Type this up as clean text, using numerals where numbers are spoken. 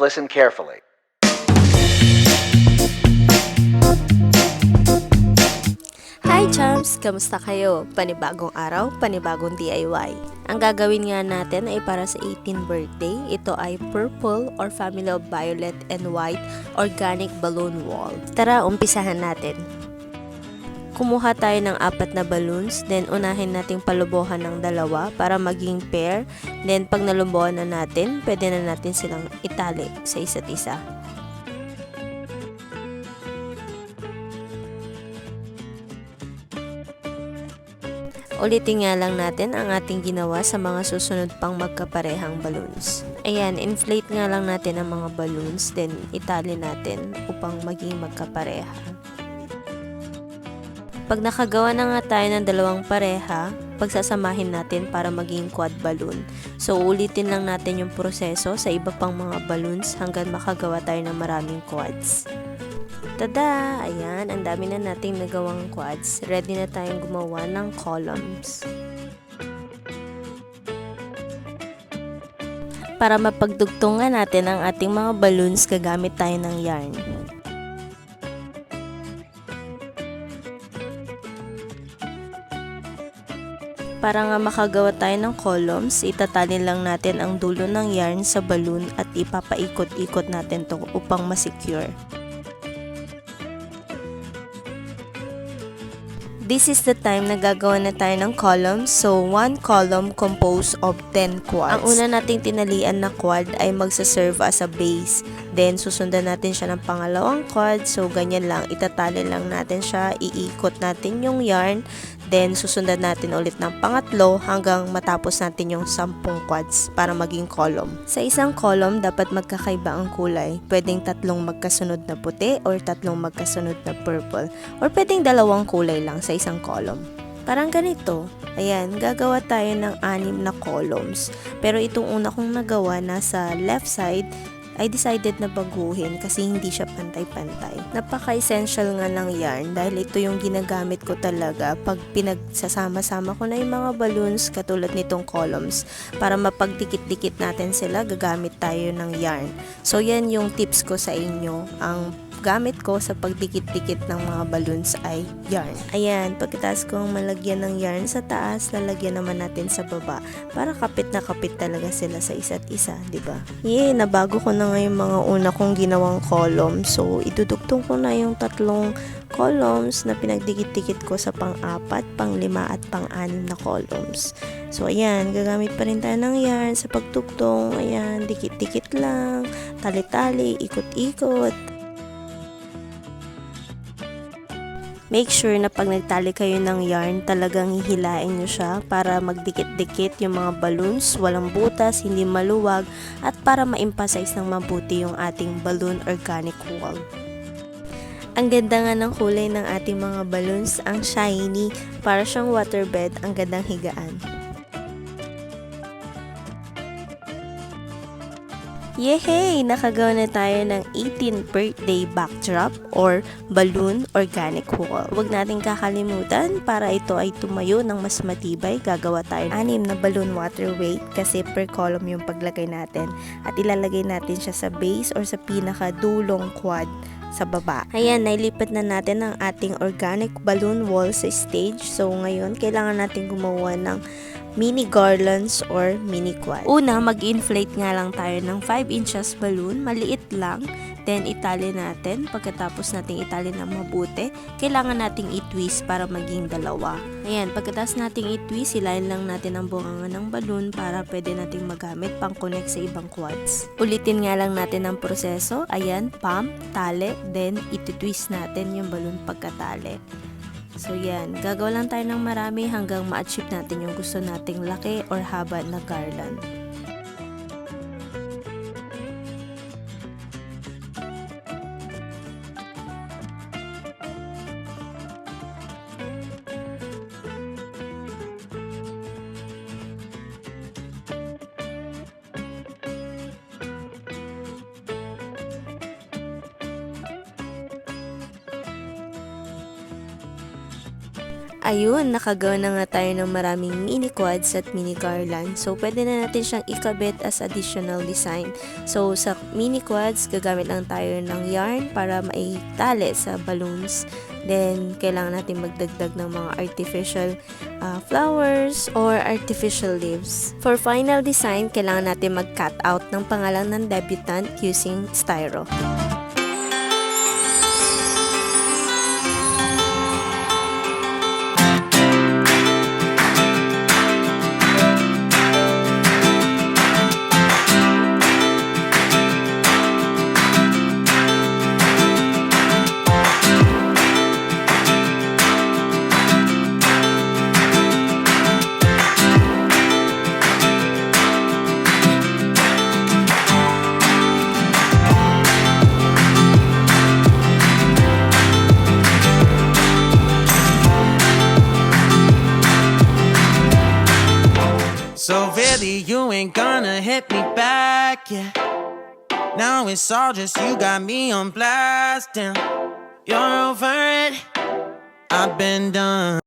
listen carefully. Hi Charms! Kamusta kayo? Panibagong araw, panibagong DIY. Ang gagawin nga natin ay para sa 18th birthday. Ito ay purple or family of violet and white organic balloon wall. Tara, umpisahan natin. Kumuha tayo ng 4 na balloons, then unahin nating palubohan ng 2 para maging pair. Then pag nalubuhan na natin, pwede na natin silang itali sa isa't isa. Ulitin nga lang natin ang ating ginawa sa mga susunod pang magkaparehang balloons. Ayan, inflate nga lang natin ang mga balloons, then itali natin upang maging magkapareha. Pag nakagawa na nga tayo ng 2 pareha, pagsasamahin natin para maging quad balloon. So, ulitin lang natin yung proseso sa iba pang mga balloons hanggang makagawa tayo ng maraming quads. Tada! Ayan, ang dami na nating nagawang quads. Ready na tayong gumawa ng columns. Para mapagdugtungan natin ang ating mga balloons, gagamit tayo ng yarn. Para nga makagawa tayo ng columns, itatali lang natin ang dulo ng yarn sa balloon at ipapaikot-ikot natin to upang masecure. This is the time na gagawa na tayo ng columns. So, 1 column composed of 10 quads. Ang una nating tinalian na quad ay magsaserve as a base. Then, susundan natin siya ng pangalawang quad. So, ganyan lang. Itatali lang natin siya. Iikot natin yung yarn. Then, susundan natin ulit ng pangatlo hanggang matapos natin yung 10 quads para maging column. Sa isang column, dapat magkakaiba ang kulay. Pwedeng 3 magkasunod na puti or 3 magkasunod na purple. Or pwedeng 2 kulay lang sa isang column. Parang ganito. Ayan, gagawa tayo ng 6 na columns. Pero itong una kong nagawa nasa left side, I decided na baguhin kasi hindi siya pantay-pantay. Napaka-essential nga ng yarn dahil ito yung ginagamit ko talaga pag pinagsasama-sama ko na yung mga balloons katulad nitong columns. Para mapagdikit-dikit natin sila, gagamit tayo ng yarn. So yan yung tips ko sa inyo. Ang gamit ko sa pagdikit-dikit ng mga balloons ay yarn. Ayan, pagkatapos kong malagyan ng yarn sa taas, lalagyan naman natin sa baba para kapit na kapit talaga sila sa isa't isa, di ba? Yay, nabago ko na nga yung mga una kong ginawang column. So, idudugtong ko na yung 3 columns na pinagdikit-dikit ko sa pang-4, pang-5 at pang-6 na columns. So, ayan, gagamit pa rin tayo ng yarn sa pagtugtong. Ayan, dikit-dikit lang, tali-tali, ikot-ikot. Make sure na pag nagtali kayo ng yarn, talagang hihilain nyo siya para magdikit-dikit yung mga balloons, walang butas, hindi maluwag, at para ma-emphasize ng mabuti yung ating balloon organic wall. Ang ganda nga ng kulay ng ating mga balloons, ang shiny, para siyang waterbed, ang gandang higaan. Yehey! Nakagawa na tayo ng 18th birthday backdrop or balloon organic wall. Huwag natin kakalimutan para ito ay tumayo ng mas matibay. Gagawa tayo ng 6 na balloon water weight kasi per column yung paglagay natin. At ilalagay natin siya sa base or sa pinakadulong quad sa baba. Ayan, nailipat na natin ang ating organic balloon wall sa stage. So ngayon, kailangan natin gumawa ng mini garlands or mini quad. Una, mag-inflate nga lang tayo ng 5 inches balloon, maliit lang. Then, itali natin. Pagkatapos nating itali na mabuti, kailangan nating i-twist para maging 2. Ayan, pagkatapos nating i-twist, ilayin lang natin ang bunganga ng balloon para pwede nating magamit pang connect sa ibang quads. Ulitin nga lang natin ang proseso. Ayan, pump, tali, then iti-twist natin yung balloon pagkatali. So yan, gagawa lang tayo ng marami hanggang ma-achieve natin yung gusto nating laki or haba na garland. ayun, nakagawa na nga tayo ng maraming mini quads at mini garland. So, pwede na natin siyang ikabit as additional design. So, sa mini quads, gagamit lang tayo ng yarn para maitali sa balloons. Then, kailangan natin magdagdag ng mga artificial flowers or artificial leaves. For final design, kailangan natin mag-cut out ng pangalan ng debutant using styro. So really you ain't gonna hit me back, yeah. Now it's all just you got me on blast, damn. You're over it, I've been done.